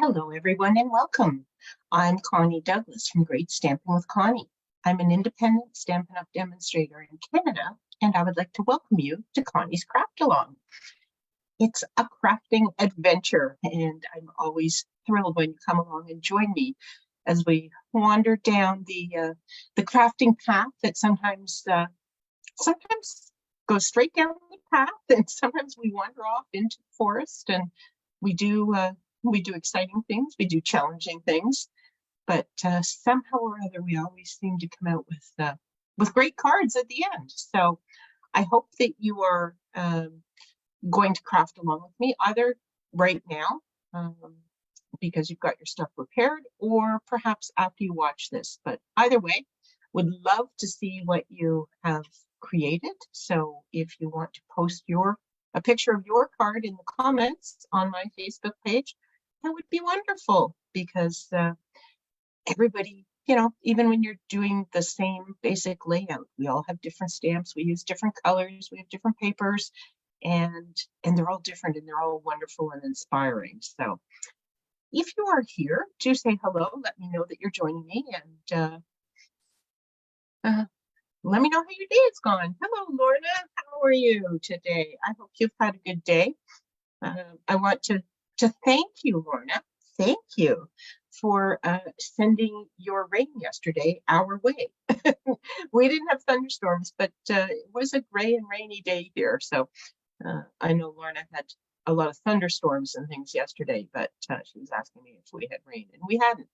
Hello, everyone, and welcome. I'm Connie Douglas from Great Stamping with Connie. I'm an independent Stampin' Up! Demonstrator in Canada, and I would like to welcome you to Connie's Craft Along. It's a crafting adventure, and I'm always thrilled when you come along and join me as we wander down the crafting path that sometimes goes straight down the path, and sometimes we wander off into the forest, and we do exciting things, we do challenging things, but somehow or other we always seem to come out with great cards at the end. So I hope that you are going to craft along with me, either right now because you've got your stuff prepared, or perhaps after you watch this. But either way, would love to see what you have created. So if you want to post a picture of your card in the comments on my Facebook page, that would be wonderful, because everybody, even when you're doing the same basic layout, we all have different stamps, we use different colors, we have different papers, and they're all different, and they're all wonderful and inspiring. So if you are here, do say hello, let me know that you're joining me, and let me know how your day has gone. Hello, Lorna, how are you today? I hope you've had a good day. I want to thank you, Lorna. Thank you for sending your rain yesterday our way. We didn't have thunderstorms, but it was a gray and rainy day here. So I know Lorna had a lot of thunderstorms and things yesterday, but she was asking me if we had rain, and we hadn't.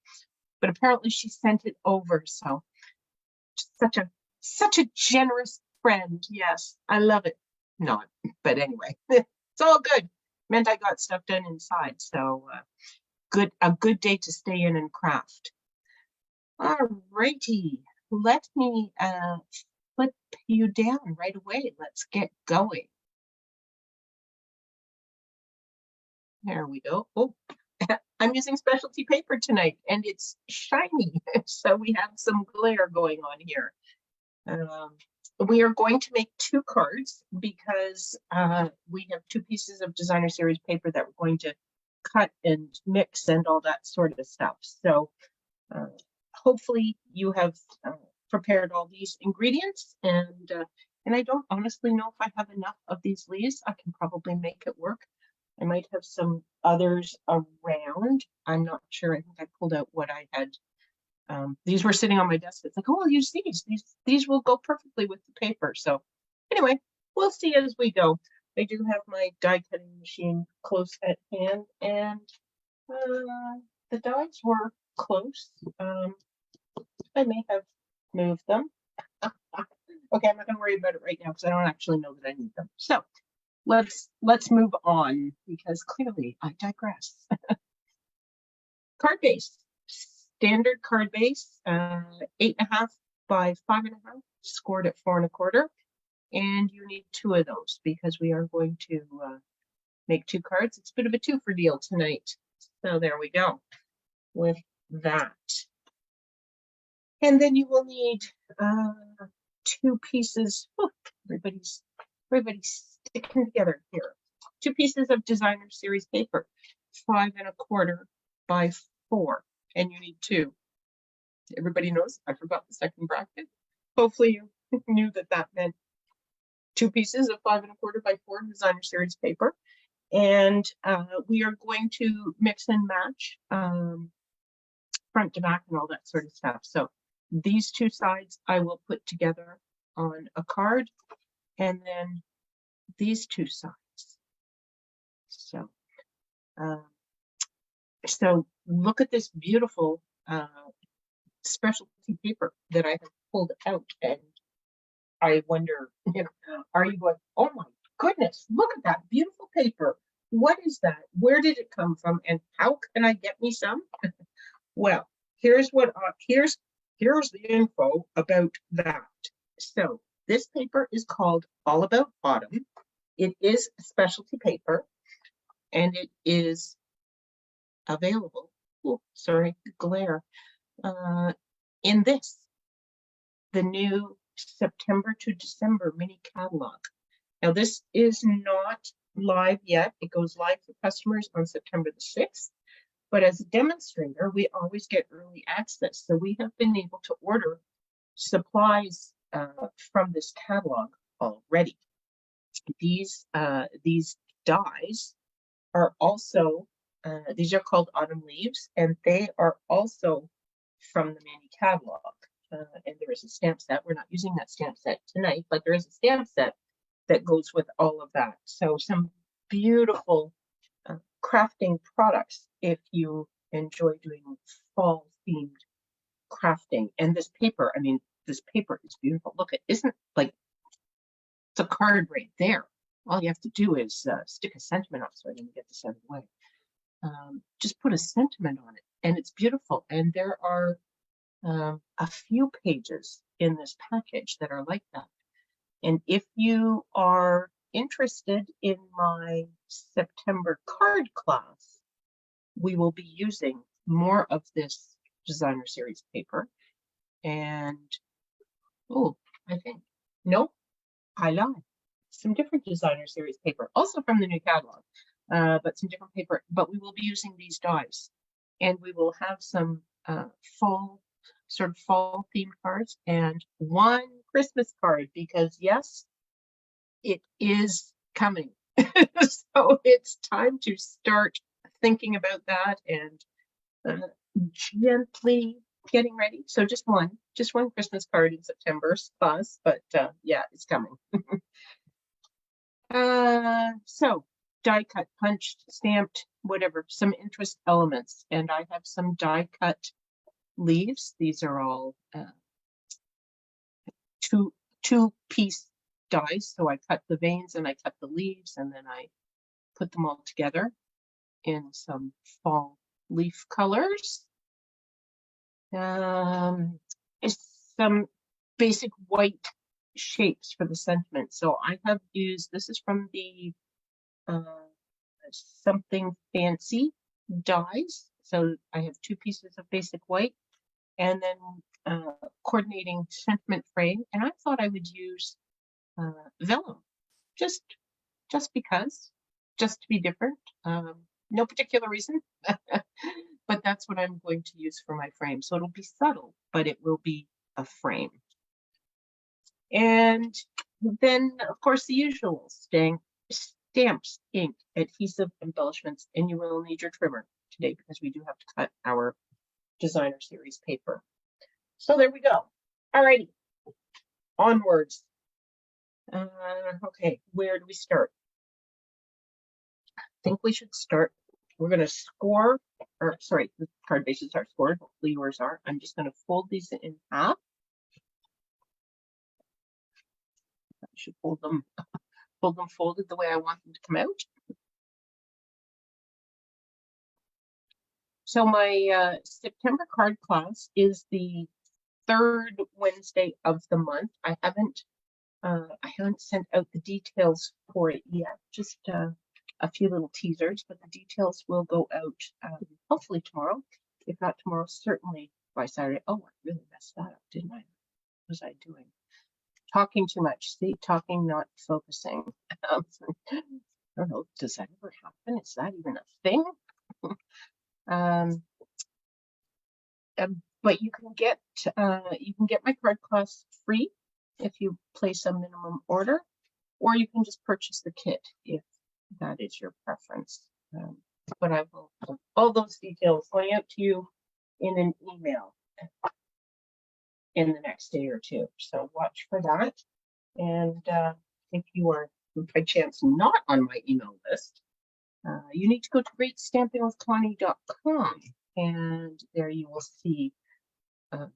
But apparently she sent it over. So such a generous friend. Yes, I love it. Not, but anyway, it's all good. Meant I got stuff done inside. So a good day to stay in and craft. All righty, let me flip you down right away. Let's get going. There we go. Oh, I'm using specialty paper tonight, and it's shiny, so we have some glare going on here. We are going to make 2 cards because we have 2 pieces of designer series paper that we're going to cut and mix and all that sort of stuff. So hopefully you have prepared all these ingredients, and I don't honestly know if I have enough of these leaves. I can probably make it work. I might have some others around. I'm not sure. I think I pulled out what I had. These were sitting on my desk. It's like, oh, I'll use these. These will go perfectly with the paper. So anyway, we'll see as we go. I do have my die cutting machine close at hand, and the dies were close. I may have moved them. Okay, I'm not going to worry about it right now because I don't actually know that I need them. So let's move on, because clearly I digress. Card base. Standard card base, 8.5 by 5.5, scored at 4 1/4, and you need 2 of those because we are going to make 2 cards. It's a bit of a 2 for deal tonight. So there we go with that. And then you will need 2 pieces. Oh, everybody's sticking together here. 2 pieces of designer series paper, 5 1/4 by 4. And you need 2. Everybody knows I forgot the second bracket. Hopefully you knew that meant 2 pieces of 5 1/4 by 4 designer series paper. And we are going to mix and match front to back and all that sort of stuff. So these 2 sides I will put together on a card, and then these 2 sides. So look at this beautiful specialty paper that I have pulled out, and I wonder, are you going, oh my goodness, look at that beautiful paper. What is that? Where did it come from? And how can I get me some? Well, here's the info about that. So this paper is called All About Autumn. It is specialty paper, and it is available, glare, in the new September to December mini catalog. Now this is not live yet. It goes live for customers on September the 6th. But as a demonstrator, we always get early access. So we have been able to order supplies from this catalog already. These dies are also, these are called autumn leaves, and they are also from the mini catalog. And there is a stamp set. We're not using that stamp set tonight, but there is a stamp set that goes with all of that. So some beautiful crafting products if you enjoy doing fall themed crafting. And this paper, I mean, this paper is beautiful. Look, it isn't like it's a card right there. All you have to do is stick a sentiment up. So I'm going to get this out of the way. Just put a sentiment on it, and it's beautiful. And there are a few pages in this package that are like that. And if you are interested in my September card class, we will be using more of this designer series paper. And oh, I think, nope, I lied. Some different designer series paper, also from the new catalog, but some different paper. But we will be using these dies, and we will have some fall themed cards and one Christmas card, because yes, it is coming. So it's time to start thinking about that and gently getting ready. So just one Christmas card in September's class, but yeah, it's coming. So die cut, punched, stamped, whatever, some interest elements. And I have some die cut leaves. These are all two piece dies. So I cut the veins and I cut the leaves, and then I put them all together in some fall leaf colors. Some basic white shapes for the sentiment. So I have used, this is from the Something Fancy dies. So I have two pieces of basic white and then coordinating sentiment frame. And I thought I would use vellum, just because, just to be different. No particular reason, but that's what I'm going to use for my frame. So it'll be subtle, but it will be a frame. And then, of course, the usual stamps, ink, adhesive, embellishments, and you will need your trimmer today because we do have to cut our designer series paper. So there we go. All righty, onwards. Okay, where do we start? I think we should start. We're going to score, or sorry, the card bases are scored. Hopefully yours are. I'm just going to fold these in half. I should fold them folded the way I want them to come out. So my September card class is the third Wednesday of the month. I haven't sent out the details for it yet, just a few little teasers, but the details will go out hopefully tomorrow. If not tomorrow, certainly by Saturday. Oh, I really messed that up, didn't I? What was I doing? Talking too much. See, talking, not focusing. I don't know, does that ever happen? Is that even a thing? But you can get my card class free if you place a minimum order, or you can just purchase the kit if that is your preference. But I will have all those details going out to you in an email in the next day or two. So watch for that. And if you are by chance not on my email list, you need to go to greatstampingwithconnie.com, and there you will see a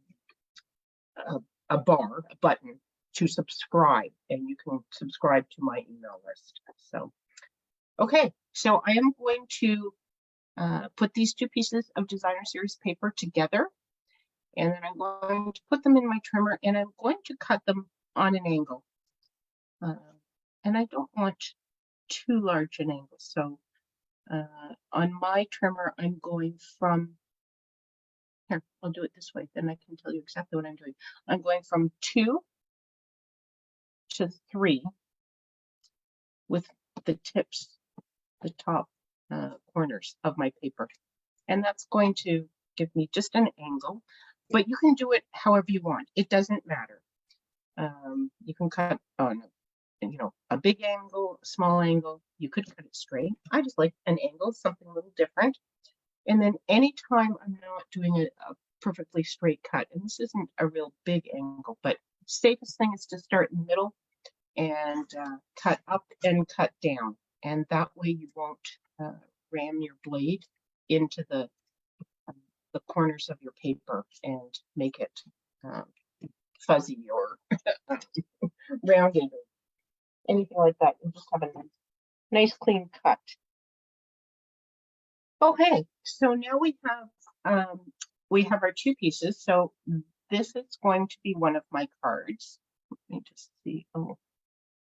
button to subscribe, and you can subscribe to my email list. So, okay, so I am going to put these two pieces of designer series paper together, and then I'm going to put them in my trimmer, and I'm going to cut them on an angle. And I don't want too large an angle. So on my trimmer, I'm going from, here, I'll do it this way, then I can tell you exactly what I'm doing. I'm going from 2 to 3 with the tips, the top corners of my paper. and that's going to give me just an angle, but you can do it however you want. It doesn't matter. You can cut on, a big angle, a small angle. You could cut it straight. I just like an angle, something a little different. And then anytime I'm not doing a perfectly straight cut, and this isn't a real big angle, but safest thing is to start in the middle and cut up and cut down. And that way you won't ram your blade into the corners of your paper and make it fuzzy or rounded or anything like that. You just have a nice clean cut. Okay, so now we have our two pieces. So this is going to be one of my cards. Let me just see. Oh,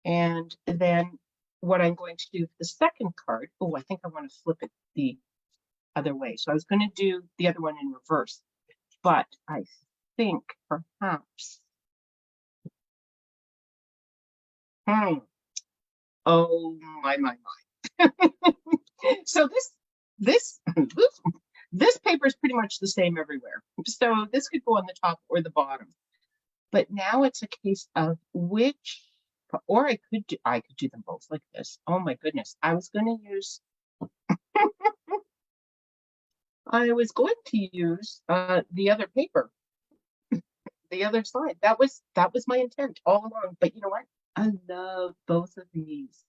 and then what I'm going to do for the second card. Oh, I think I want to flip it the other way. So I was going to do the other one in reverse, but I think perhaps. Oh my. So this paper is pretty much the same everywhere. So this could go on the top or the bottom. But now it's a case of which, or I could do them both like this. Oh my goodness. I was going to use the other paper, the other side. That was my intent all along. But you know what? I love both of these.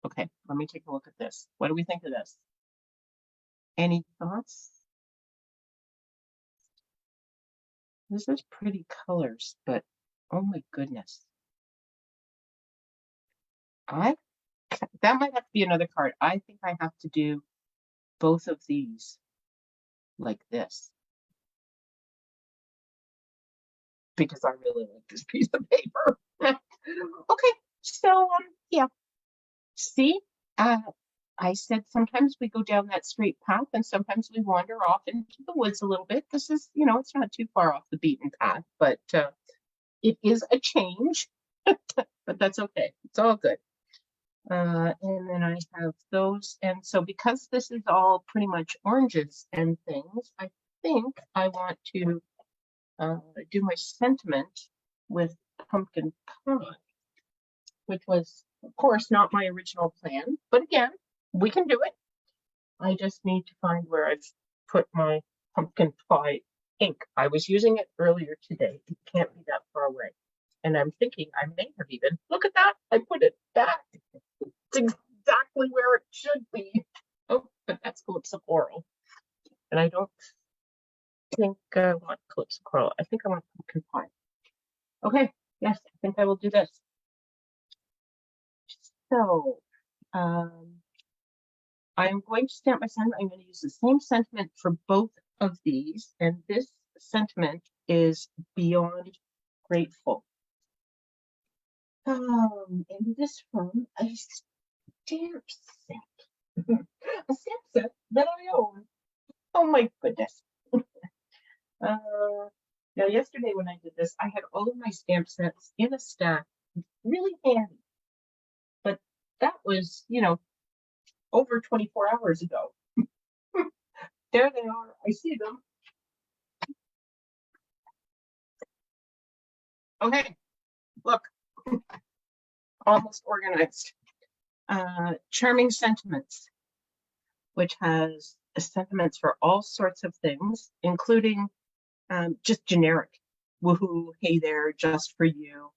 Okay, let me take a look at this. What do we think of this? Any thoughts? This is pretty colors, but oh my goodness. That might have to be another card. I think I have to do both of these like this because I really like this piece of paper. Okay, so yeah. See, I said sometimes we go down that straight path and sometimes we wander off into the woods a little bit. This is, it's not too far off the beaten path, but it is a change, but that's okay. It's all good. And then I have those. And so because this is all pretty much oranges and things, I think I want to do my sentiment with pumpkin pie, which was, of course, not my original plan. But again, we can do it. I just need to find where I've put my pumpkin pie ink. I was using it earlier today. It can't be that far away. And I'm thinking I may have even, look at that, I put it back. It's exactly where it should be. Oh, but that's Calypso Coral. And I don't think I want Calypso Coral. I think I want pumpkin pie. Okay, yes, I think I will do this. So, I'm going to stamp my sentiment. I'm going to use the same sentiment for both of these. And this sentiment is beyond grateful. And this from a stamp set. A stamp set that I own. Oh my goodness. Now yesterday when I did this, I had all of my stamp sets in a stack, really handy. But that was, over 24 hours ago. There they are. I see them. Okay, look, almost organized. Charming Sentiments, which has sentiments for all sorts of things, including just generic, woohoo, hey there, just for you.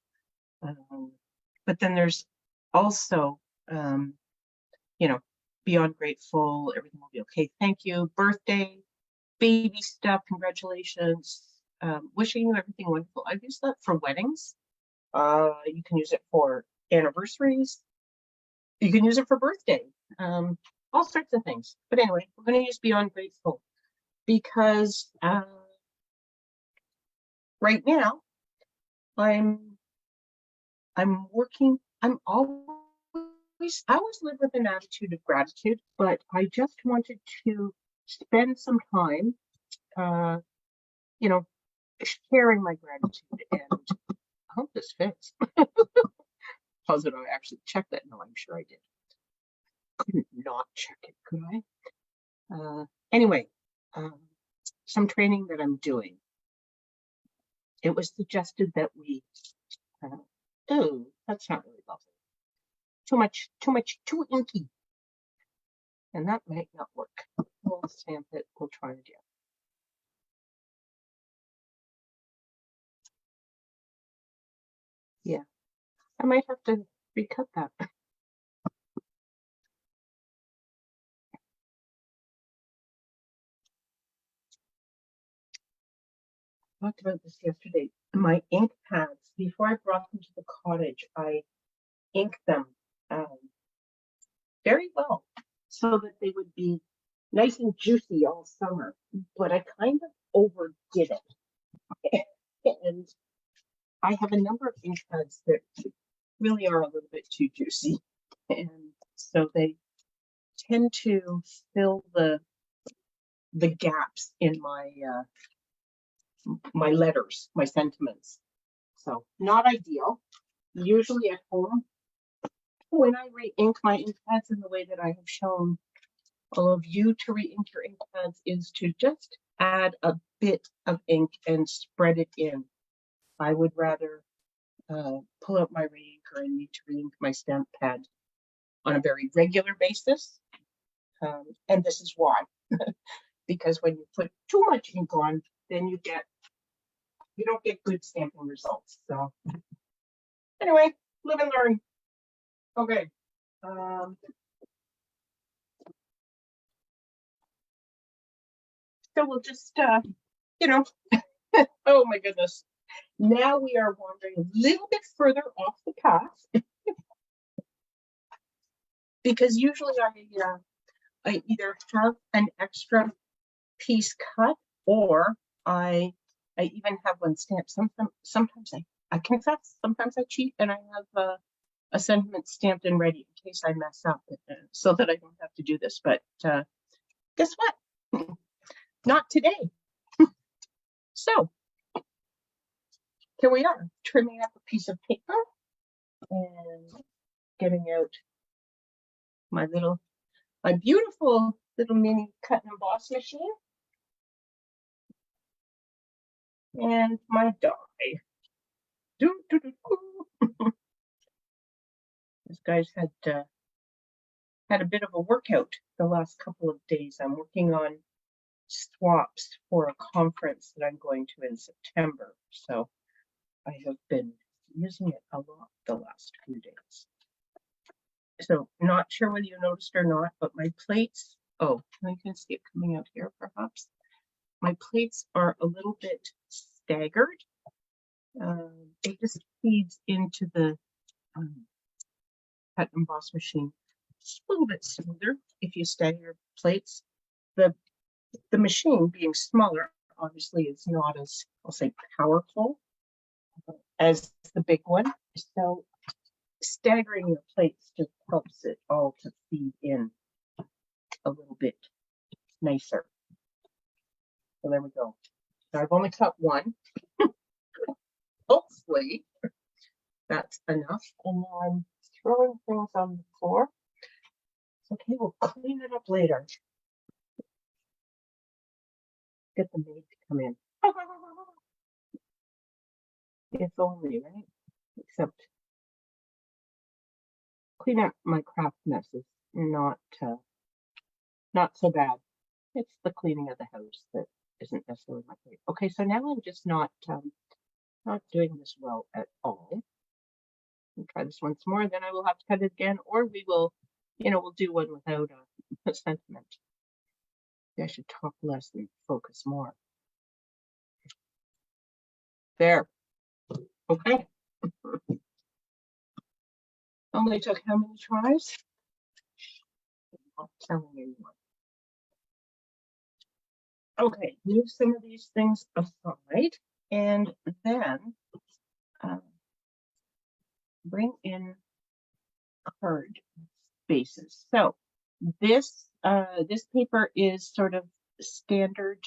But then there's also, beyond grateful, everything will be okay, thank you, birthday, baby stuff, congratulations, wishing you everything wonderful. I've used that for weddings. You can use it for anniversaries. You can use it for birthday. All sorts of things. But anyway, we're going to use Beyond Grateful because right now I'm working. I always live with an attitude of gratitude, but I just wanted to spend some time, sharing my gratitude. And I hope this fits. Positive I actually checked that. No, I'm sure I did. couldn't not check it, could I? Anyway, some training that I'm doing. It was suggested that we, oh, that's not really lovely. Too inky. And that might not work. We'll stamp it, we'll try again. Yeah, I might have to recut that. I talked about this yesterday. My ink pads, before I brought them to the cottage, I inked them very well so that they would be nice and juicy all summer. But I kind of overdid it. And I have a number of ink pads that really are a little bit too juicy. And so they tend to fill the gaps in my letters, my sentiments. So not ideal. Usually at home, when I re-ink my ink pads in the way that I have shown all of you to re-ink your ink pads is to just add a bit of ink and spread it in. I would rather pull out my re-inker and need to re-ink my stamp pad on a very regular basis. And this is why. Because when you put too much ink on, then you don't get good stamping results. So anyway, live and learn. Okay. So we'll just, oh my goodness. Now we are wandering a little bit further off the path. Because usually I either have an extra piece cut or I even have one stamped. Sometimes I confess, sometimes I cheat and I have a sentiment stamped and ready in case I mess up so that I don't have to do this. But guess what? Not today. So here we are, trimming up a piece of paper and getting out my beautiful little mini cut and emboss machine and my die. This guy's had a bit of a workout the last couple of days. I'm working on swaps for a conference that I'm going to in September. So I have been using it a lot the last few days. So not sure whether you noticed or not, but my plates, oh, you can see it coming out here perhaps. My plates are a little bit staggered. It just feeds into the cut and emboss machine just a little bit smoother if you stagger your plates. The machine being smaller obviously is not as, I'll say, powerful as the big one. So staggering your plates just helps it all to feed in a little bit nicer. So there we go. So I've only cut one. Hopefully that's enough. And now I'm throwing things on the floor. Okay, we'll clean it up later. Get the maid to come in. If only, right? Except clean up my craft mess is not so bad. It's the cleaning of the house that isn't necessarily my favorite. Okay, so now I'm just not doing this well at all. I'll try this once more, then I will have to cut it again, or we will, we'll do one without a sentiment. Maybe I should talk less and focus more. There. Okay. Only took how many tries? I'm not telling anyone. Okay, move some of these things aside and then bring in card bases. So this paper is sort of standard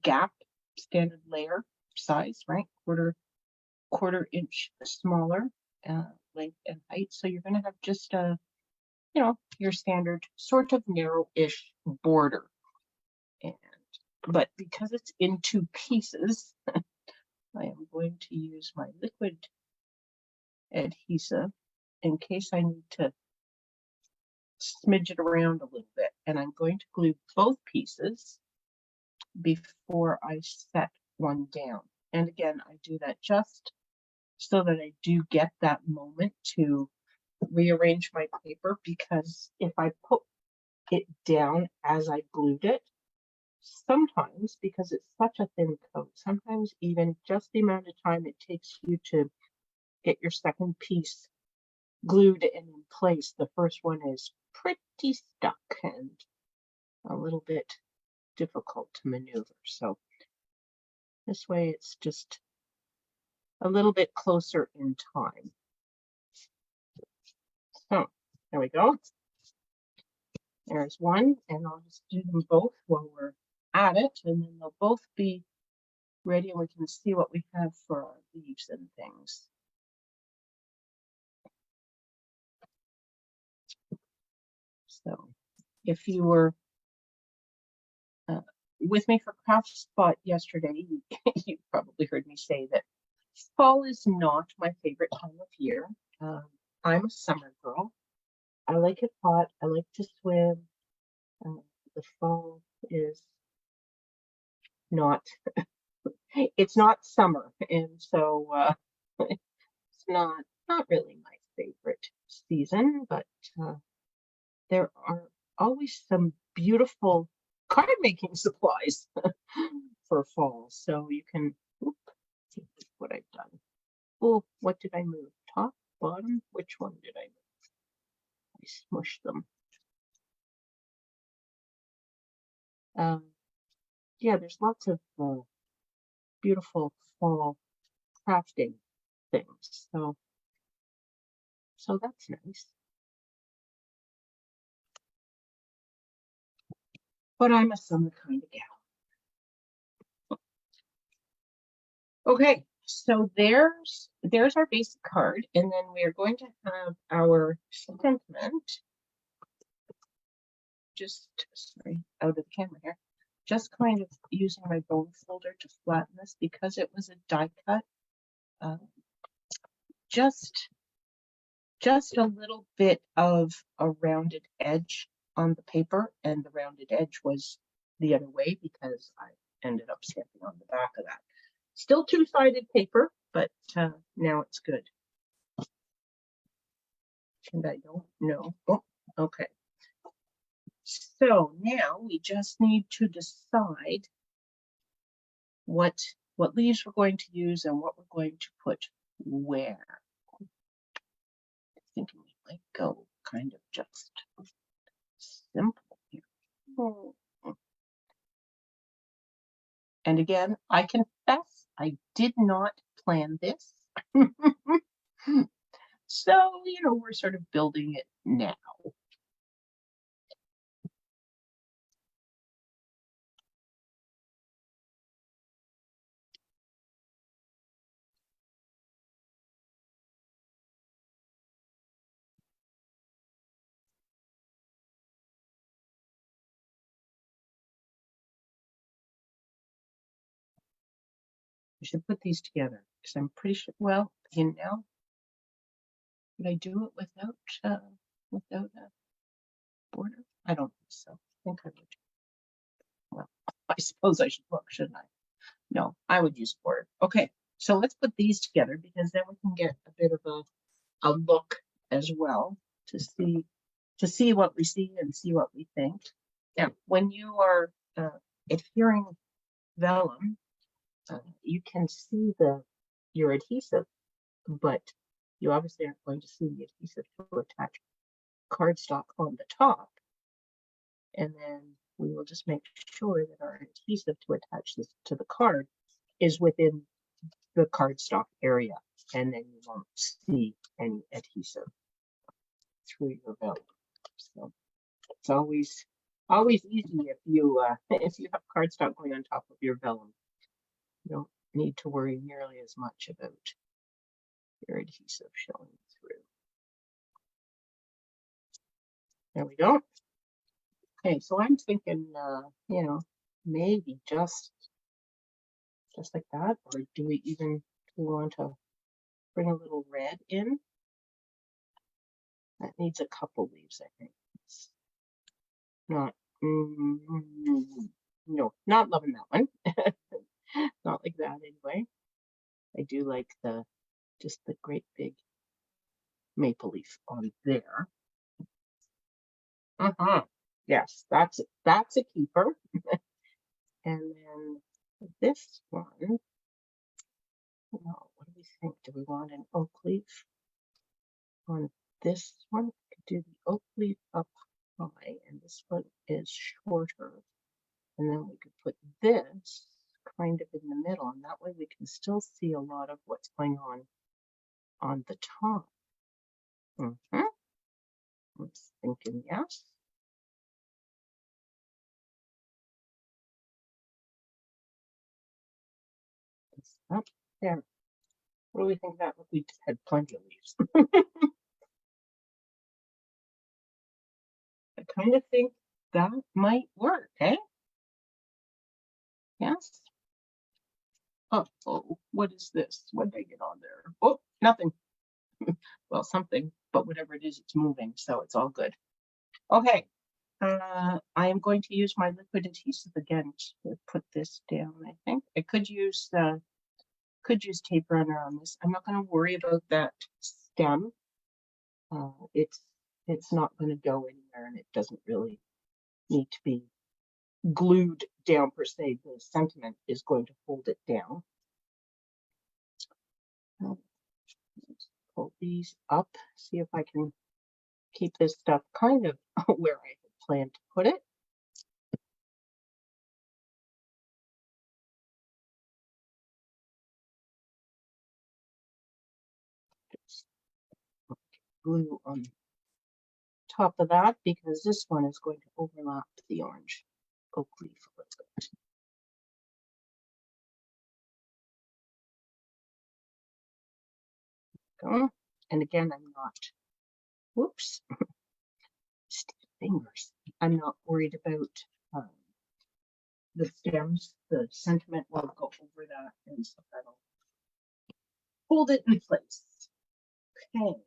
gap, standard layer size, right? Quarter inch smaller length and height. So you're going to have just a you know, your standard sort of narrow-ish border. But because it's in two pieces, I am going to use my liquid adhesive in case I need to smidge it around a little bit. And I'm going to glue both pieces before I set one down. And again, I do that just so that I do get that moment to rearrange my paper, because if I put it down as I glued it, sometimes, because it's such a thin coat, sometimes even just the amount of time it takes you to get your second piece glued and in place, the first one is pretty stuck and a little bit difficult to maneuver. So this way it's just a little bit closer in time. So there we go. There's one, and I'll just do them both while we're at it, and then they'll both be ready and we can see what we have for our leaves and things. So if you were with me for Craft Spot yesterday, you probably heard me say that fall is not my favorite time of year. I'm a summer girl. I like it hot. I like to swim. The fall is not, it's not summer. And so it's not really my favorite season, but there are always some beautiful card making supplies for fall. So you can, see what I've done. Oh, what did I move? Top, bottom? Which one did I move? I smushed them. Yeah, there's lots of beautiful fall crafting things. So that's nice. But I'm a summer kind of gal. Okay, so there's our basic card, and then we are going to have our sentiment. Just, sorry, out of the camera here. Just kind of using my bone folder to flatten this because it was a die cut. Just a little bit of a rounded edge on the paper, and the rounded edge was the other way because I ended up stamping on the back of that. Still two-sided paper, but now it's good. And I don't know. Oh, okay. So now we just need to decide what leaves we're going to use and what we're going to put where. I think we might go kind of just simple here. And again, I confess I did not plan this. So, you know, we're sort of building it now. I should put these together because I'm pretty sure, well, you know, would I do it without a border? I don't think so. I think I would. Well, I suppose I should look, shouldn't I? No, I would use a border. Okay, so let's put these together because then we can get a bit of a look as well to see what we see and see what we think. Now, when you are adhering vellum, you can see your adhesive, but you obviously aren't going to see the adhesive to attach cardstock on the top. And then we will just make sure that our adhesive to attach this to the card is within the cardstock area, and then you won't see any adhesive through your vellum. So it's always easy if you have cardstock going on top of your vellum. You don't need to worry nearly as much about your adhesive showing through. There we go. Okay, so I'm thinking, maybe just like that, or do we want to bring a little red in? That needs a couple leaves, I think. It's not, no, not loving that one. Not like that anyway. I do like just the great big maple leaf on there. Yes, that's a keeper. And then this one, what do we think? Do we want an oak leaf on this one? We could do the oak leaf up high, and this one is shorter. And then we could put this kind of in the middle, and that way we can still see a lot of what's going on the top. I'm thinking yes. Up there. What do we think of that? We had plenty of leaves. I kind of think that might work, eh? Yes. Oh, what is this? What did I get on there? Oh, nothing. Well, something, but whatever it is, it's moving, so it's all good. Okay. I am going to use my liquid adhesive again to put this down. I think I could use tape runner on this. I'm not going to worry about that stem. It's not going to go anywhere, and it doesn't really need to be glued down per se. The sentiment is going to hold it down. Let's pull these up, see if I can keep this stuff kind of where I had planned to put it. Just glue on top of that because this one is going to overlap the orange oak leaf a little bit. Go. And again, I'm not, whoops, fingers. I'm not worried about the stems. The sentiment will go over that, and so that'll hold it in place. Okay.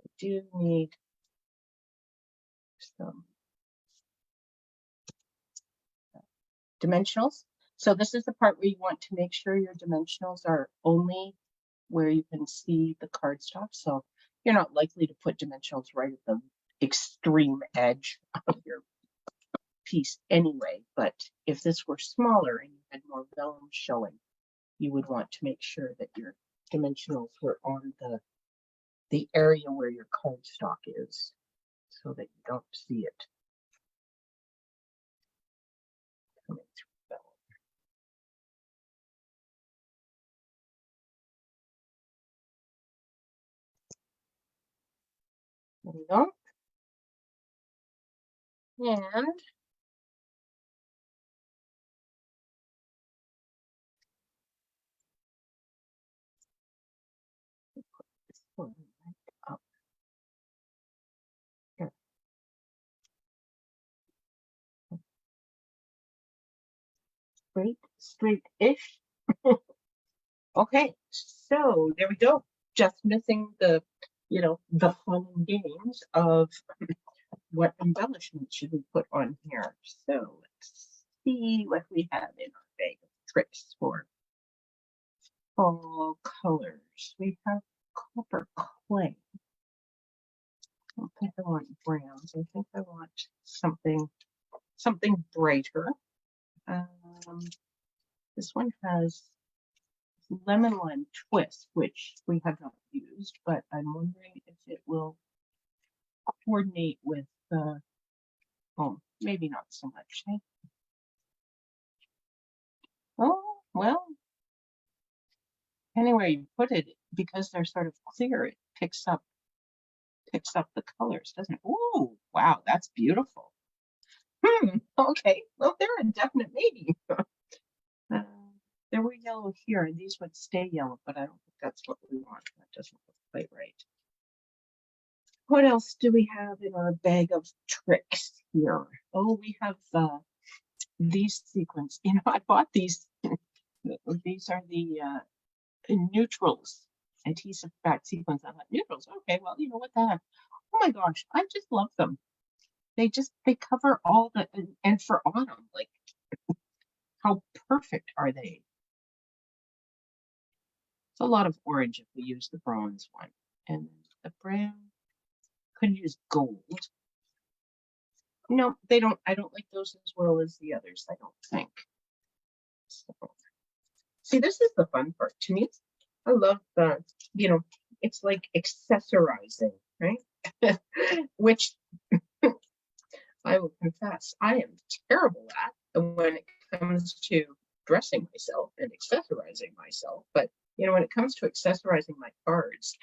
I do need some dimensionals. So this is the part where you want to make sure your dimensionals are only where you can see the cardstock. So you're not likely to put dimensionals right at the extreme edge of your piece anyway. But if this were smaller and you had more vellum showing, you would want to make sure that your dimensionals were on the area where your cardstock is so that you don't see it coming through vellum. There we go. And put this one right up here. Straight-ish. Okay, so there we go. Just missing the fun and games of what embellishment should we put on here. So let's see what we have in our bag of tricks for fall colors. We have copper clay. I don't think I want browns. I think I want something brighter. This one has lemon lime twist, which we have not used, but I'm wondering if it will coordinate with maybe not so much. Eh? Oh, well, anywhere you put it, because they're sort of clear, it picks up the colors, doesn't it? Oh, wow, that's beautiful. Okay, well, they're a definite maybe. They were yellow here, and these would stay yellow, but I don't think that's what we want. That doesn't look quite right. What else do we have in our bag of tricks here? Oh, we have these sequins. You know, I bought these. These are the neutrals, adhesive back sequins. I thought neutrals. Okay, well, you know what the heck? Oh my gosh, I just love them. They cover all the and for autumn, like how perfect are they? It's a lot of orange if we use the bronze one, and the brown could use gold. No, they don't. I don't like those as well as the others. I don't think. So, see, this is the fun part to me. I love the, you know, it's like accessorizing, right? Which I will confess I am terrible at when it comes to dressing myself and accessorizing myself. But you know, when it comes to accessorizing my cards,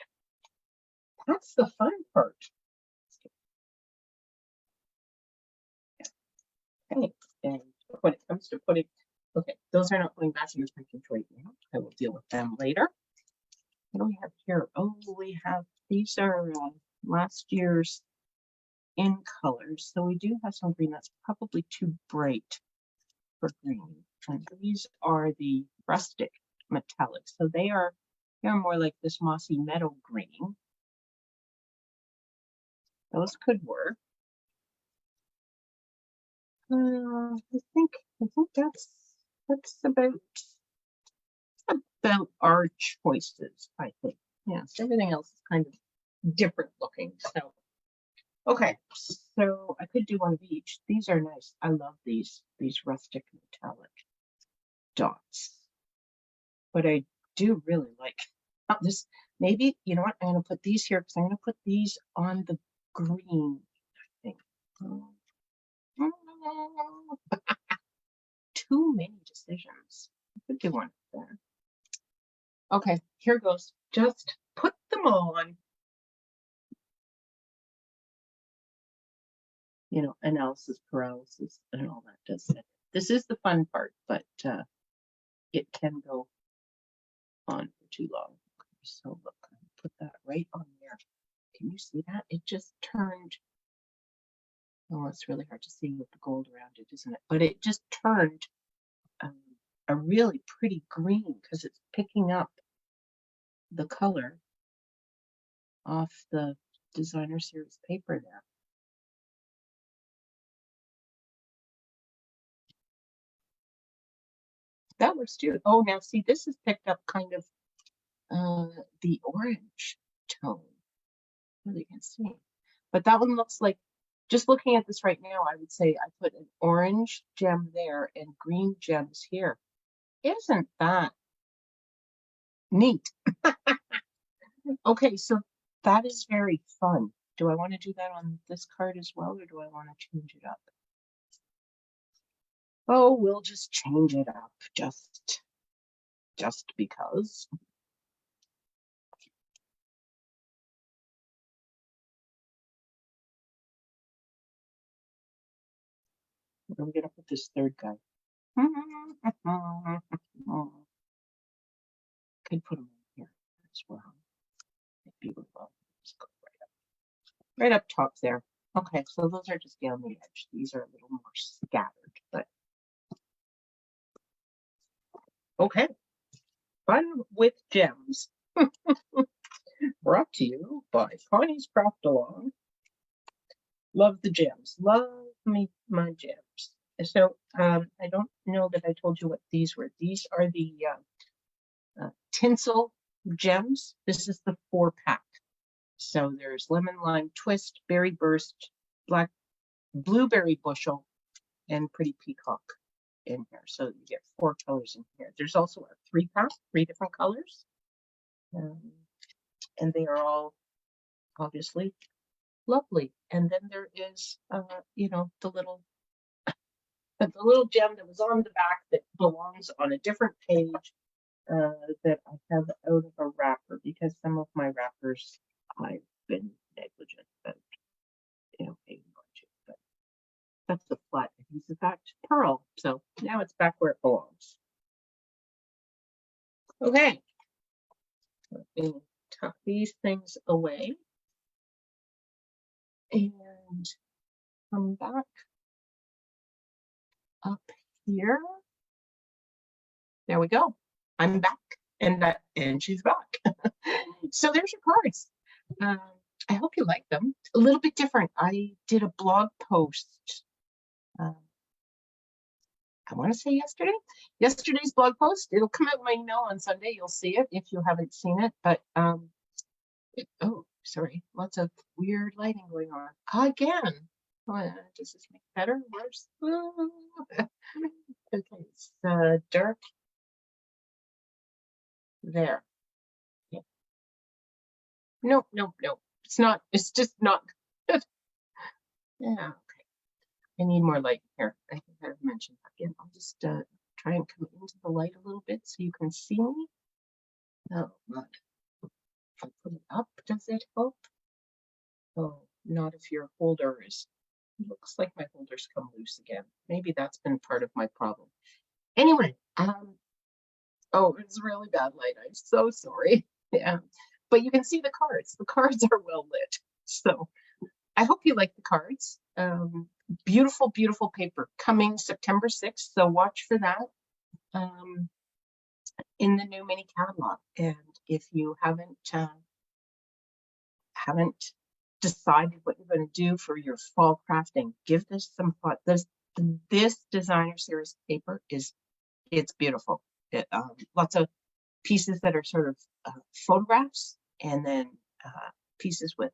that's the fun part. Okay, and when it comes to putting, okay, those are not going back in the package right now. I will deal with them later. What do we have here? Oh, we have, these are last year's in colors. So we do have some green that's probably too bright for green. And these are the rustic metallics. So they're more like this mossy meadow green. Those could work. I think that's about our choices, I think. Yes, everything else is kind of different looking. So okay, so I could do one of each. These are nice. I love these rustic metallic dots. But I do really like this. Maybe, you know what? I'm going to put these here because I'm going to put these on the green, I think. Too many decisions. I could do one there. Okay, here goes. Just put them on. You know, analysis paralysis and all that does it. This is the fun part, but it can go on for too long. Okay, so look, put that right on there. Can you see that? It just turned. Oh, it's really hard to see with the gold around it, isn't it? But it just turned a really pretty green because it's picking up the color off the designer series paper there. That works too. Oh, now see, this is picked up kind of the orange tone. Really can see. But that one looks like, just looking at this right now, I would say I put an orange gem there and green gems here. Isn't that neat? Okay, so that is very fun. Do I want to do that on this card as well, or do I want to change it up? Oh, we'll just change it up, just because. Where are we gonna put this third guy? Could put him in here as well. Maybe we will. Just go right up top there. Okay, so those are just down the edge. These are a little more scattered, but okay. Fun with gems. Brought to you by Connie's Craft Along. Love the gems. Love me my gems. So I don't know that I told you what these were. These are the tinsel gems. This is the 4-pack. So there's lemon lime twist, berry burst, black blueberry bushel, and pretty peacock in here. So you get 4 colors in here. There's also a 3-pack, 3 different colors. And they are all obviously lovely. And then there is, you know, the little gem that was on the back that belongs on a different page that I have out of a wrapper because some of my wrappers I've been negligent about, you know, hanging on to. But that's a flat adhesive backed pearl. So now it's back where it belongs. Okay. Let me tuck these things away. And come back up here. There we go. I'm back, and she's back. So there's your cards. I hope you like them. A little bit different. I did a blog post. I want to say yesterday's blog post. It'll come out in my email on Sunday. You'll see it if you haven't seen it. But oh, sorry, lots of weird lighting going on again. Does this make it better? Worse? Okay, it's dark there. Yeah. No. It's not. It's just not good. Yeah. Okay. I need more light here. I think I've mentioned that again. I'll just try and come into the light a little bit so you can see me. Oh, God. If I put it up, does it help? Oh, not if your holder is. Looks like my holder's come loose again. Maybe that's been part of my problem. Anyway, oh, it's really bad light. I'm so sorry. Yeah, but you can see the cards. The cards are well lit. So I hope you like the cards. Beautiful, beautiful paper coming September 6th. So watch for that in the new mini catalog. And if you haven't decided what you're going to do for your fall crafting, give this some thought. This designer series paper it's beautiful. Lots of pieces that are sort of photographs, and then pieces with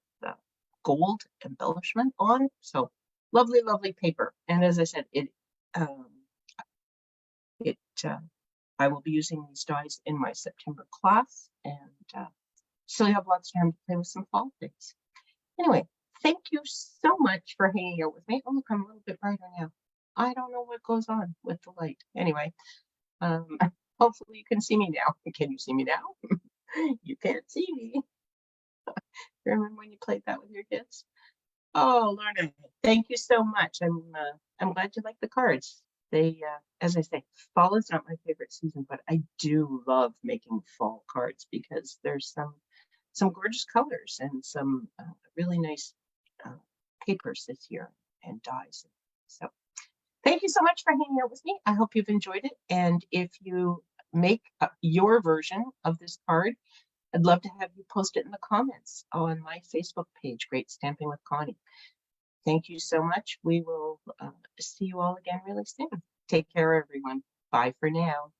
gold embellishment on. So lovely, lovely paper. And as I said, I will be using these dies in my September class, and so you have lots of time to play with some fall things. Anyway, thank you so much for hanging out with me. Oh, look, I'm a little bit brighter now. I don't know what goes on with the light. Anyway, hopefully you can see me now. Can you see me now? You can't see me. Remember when you played that with your kids? Oh, Lorna, thank you so much. I'm glad you like the cards. They, as I say, fall is not my favorite season, but I do love making fall cards because there's some gorgeous colors and some really nice papers this year and dies. So thank you so much for hanging out with me. I hope you've enjoyed it. And if you make your version of this card, I'd love to have you post it in the comments on my Facebook page, Great Stamping with Connie. Thank you so much. We will see you all again really soon. Take care, everyone. Bye for now.